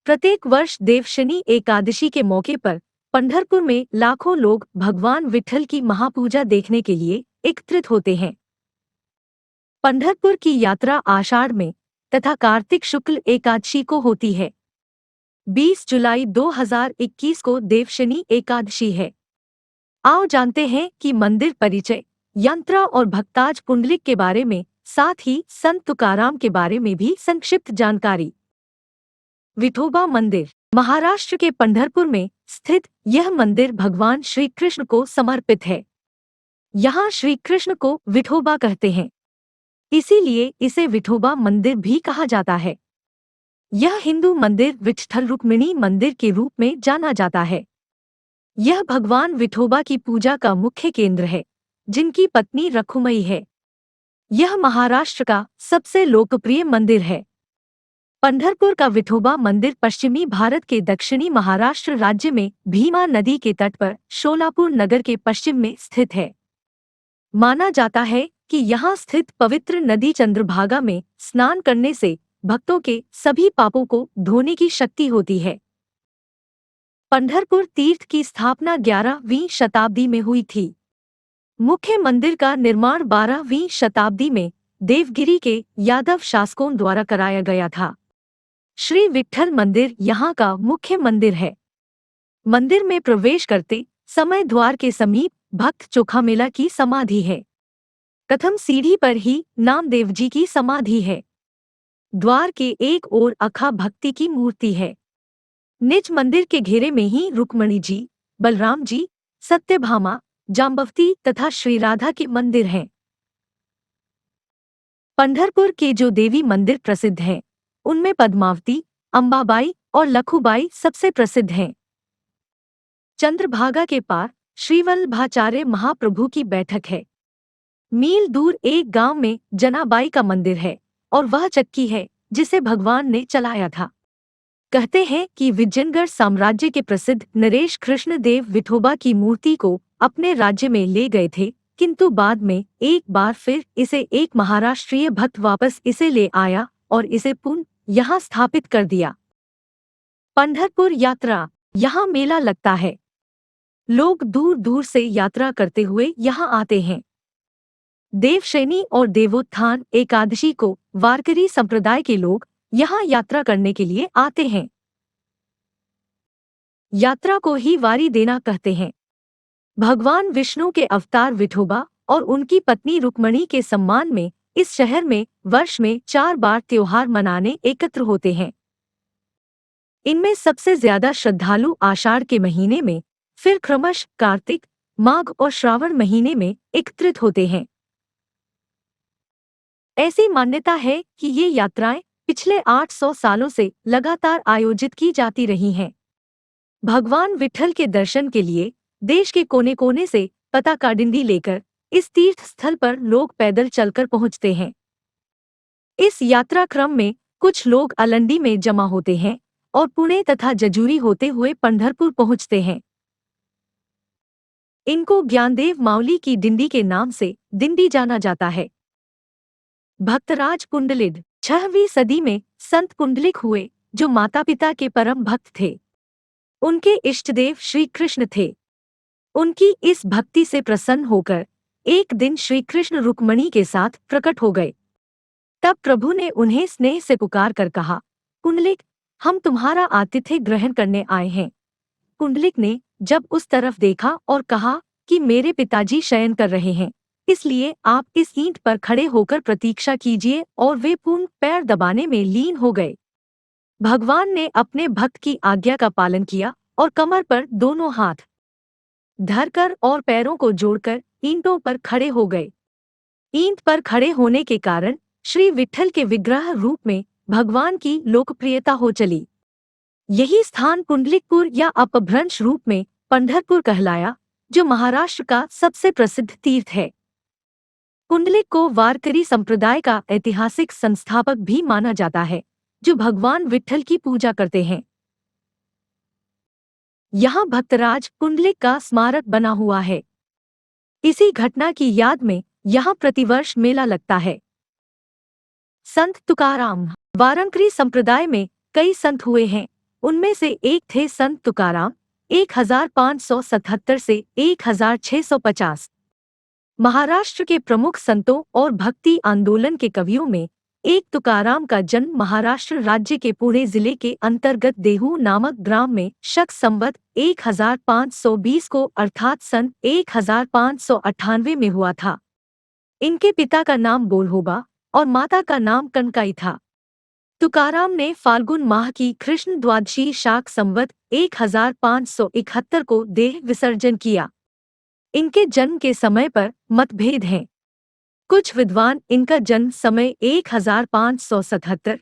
प्रत्येक वर्ष देवशनी एकादशी के मौके पर पंढरपुर में लाखों लोग भगवान विठ्ठल की महापूजा देखने के लिए एकत्रित होते हैं। पंढरपुर की यात्रा आषाढ़ में तथा कार्तिक शुक्ल एकादशी को होती है। 20 जुलाई 2021 को देवशनी एकादशी है। आओ जानते हैं कि मंदिर परिचय, यात्रा और भक्ताज पुंडलिक के बारे में, साथ ही संत तुकाराम के बारे में भी संक्षिप्त जानकारी। विठोबा मंदिर महाराष्ट्र के पंढरपुर में स्थित यह मंदिर भगवान श्री कृष्ण को समर्पित है। यहाँ श्री कृष्ण को विठोबा कहते हैं, इसीलिए इसे विठोबा मंदिर भी कहा जाता है। यह हिंदू मंदिर विट्ठल रुक्मिणी मंदिर के रूप में जाना जाता है। यह भगवान विठोबा की पूजा का मुख्य केंद्र है, जिनकी पत्नी रखुमई है। यह महाराष्ट्र का सबसे लोकप्रिय मंदिर है। पंढरपुर का विठोबा मंदिर पश्चिमी भारत के दक्षिणी महाराष्ट्र राज्य में भीमा नदी के तट पर शोलापुर नगर के पश्चिम में स्थित है। माना जाता है कि यहाँ स्थित पवित्र नदी चंद्रभागा में स्नान करने से भक्तों के सभी पापों को धोने की शक्ति होती है। पंढरपुर तीर्थ की स्थापना 11वीं शताब्दी में हुई थी। मुख्य मंदिर का निर्माण 12वीं शताब्दी में देवगिरी के यादव शासकों द्वारा कराया गया था। श्री विट्ठल मंदिर यहाँ का मुख्य मंदिर है। मंदिर में प्रवेश करते समय द्वार के समीप भक्त चोखामेला की समाधि है। प्रथम सीढ़ी पर ही नामदेव जी की समाधि है। द्वार के एक ओर अखा भक्ति की मूर्ति है। निज मंदिर के घेरे में ही रुक्मणी जी, बलराम जी, सत्यभामा, जाम्बवती तथा श्री राधा के मंदिर हैं। पंढरपुर के जो देवी मंदिर प्रसिद्ध हैं, उनमें पद्मावती, अंबाबाई और लखुबाई सबसे प्रसिद्ध हैं। चंद्रभागा के पार श्रीवल्लभाचार्य महाप्रभु की बैठक है। मील दूर एक गांव में जनाबाई का मंदिर है और वह चक्की है जिसे भगवान ने चलाया था। कहते हैं कि विजयनगढ़ साम्राज्य के प्रसिद्ध नरेश कृष्णदेव विठोबा की मूर्ति को अपने राज्य में ले गए थे, किंतु बाद में एक बार फिर इसे एक महाराष्ट्रीय भक्त वापस इसे ले आया और इसे पुनः यहाँ स्थापित कर दिया। पंढरपुर यात्रा, यहाँ मेला लगता है। लोग दूर दूर से यात्रा करते हुए यहाँ आते हैं। देवशनी और देवोत्थान एकादशी को वारकरी संप्रदाय के लोग यहाँ यात्रा करने के लिए आते हैं। यात्रा को ही वारी देना कहते हैं। भगवान विष्णु के अवतार विठोबा और उनकी पत्नी रुक्मणी के सम्मान में इस शहर में वर्ष में 4 बार त्योहार मनाने एकत्र होते हैं। इनमें सबसे ज्यादा श्रद्धालु आषाढ़ के महीने में, फिर क्रमश कार्तिक, माघ और श्रावण महीने में एकत्रित होते हैं। ऐसी मान्यता है कि ये यात्राएं पिछले 800 सालों से लगातार आयोजित की जाती रही हैं। भगवान विट्ठल के दर्शन के लिए देश के कोने कोने से पताकाडिंडी लेकर इस तीर्थ स्थल पर लोग पैदल चलकर पहुंचते हैं। इस यात्रा क्रम में कुछ लोग अलंडी में जमा होते हैं और पुणे तथा जजूरी होते हुए पंढरपुर पहुंचते हैं। इनको ज्ञानदेव मावली की डिंडी के नाम से डिंडी जाना जाता है। भक्तराज पुंडलिक 6वीं सदी में संत पुंडलिक हुए, जो माता पिता के परम भक्त थे। उनके इष्टदेव श्री कृष्ण थे। उनकी इस भक्ति से प्रसन्न होकर एक दिन श्री कृष्ण रुक्मणी के साथ प्रकट हो गए। तब प्रभु ने उन्हें स्नेह से पुकार कर कहा, पुंडलिक, हम तुम्हारा आतिथ्य ग्रहण करने आए हैं। पुंडलिक ने जब उस तरफ देखा और कहा कि मेरे पिताजी शयन कर रहे हैं, इसलिए आप इस ईंट पर खड़े होकर प्रतीक्षा कीजिए, और वे पूर्ण पैर दबाने में लीन हो गए। भगवान ने अपने भक्त की आज्ञा का पालन किया और कमर पर दोनों हाथ धरकर और पैरों को जोड़कर ईंटों पर खड़े हो गए। ईंट पर खड़े होने के कारण श्री विट्ठल के विग्रह रूप में भगवान की लोकप्रियता हो चली। यही स्थान पुंडलिकपुर या अपभ्रंश रूप में पंढरपुर कहलाया, जो महाराष्ट्र का सबसे प्रसिद्ध तीर्थ है। पुंडलिक को वारकरी संप्रदाय का ऐतिहासिक संस्थापक भी माना जाता है, जो भगवान विट्ठल की पूजा करते हैं। यहाँ भक्तराज पुंडलिक का स्मारक बना हुआ है। इसी घटना की याद में यहाँ प्रतिवर्ष मेला लगता है। संत तुकाराम वारकरी संप्रदाय में कई संत हुए हैं। उनमें से एक थे संत तुकाराम 1577 से 1650। महाराष्ट्र के प्रमुख संतों और भक्ति आंदोलन के कवियों में एक तुकाराम का जन्म महाराष्ट्र राज्य के पुणे जिले के अंतर्गत देहू नामक ग्राम में शक संवत 1520 को अर्थात सन 1598 में हुआ था। इनके पिता का नाम बोलहोबा और माता का नाम कनकाई था। तुकाराम ने फाल्गुन माह की कृष्ण द्वादशी शाक संवत 1571 को देह विसर्जन किया। इनके जन्म के समय पर मतभेद हैं। कुछ विद्वान इनका जन्म समय 1577,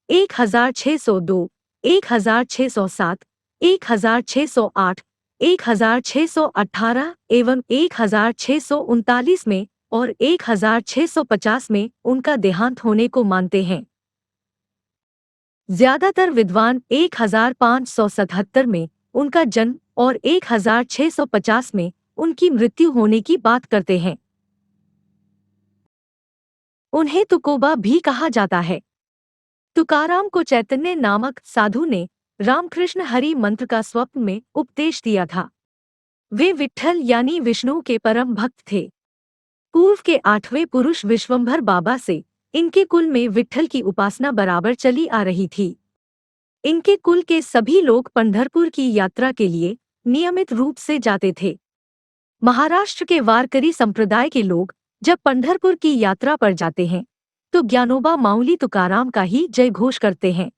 1602, 1607, 1608, 1618 एवं 1639 में और 1650 में उनका देहांत होने को मानते हैं। ज्यादातर विद्वान 1577 में उनका जन्म और 1650 में उनकी मृत्यु होने की बात करते हैं। उन्हें तुकोबा भी कहा जाता है। तुकाराम को चैतन्य नामक साधु ने रामकृष्ण हरि मंत्र का स्वप्न में उपदेश दिया था। वे विट्ठल यानी विष्णु के परम भक्त थे। पूर्व के 8वें पुरुष विश्वंभर बाबा से इनके कुल में विट्ठल की उपासना बराबर चली आ रही थी। इनके कुल के सभी लोग पंढरपुर की यात्रा के लिए नियमित रूप से जाते थे। महाराष्ट्र के वारकरी संप्रदाय के लोग जब पंढरपुर की यात्रा पर जाते हैं तो ज्ञानोबा माऊली तुकाराम का ही जय घोष करते हैं।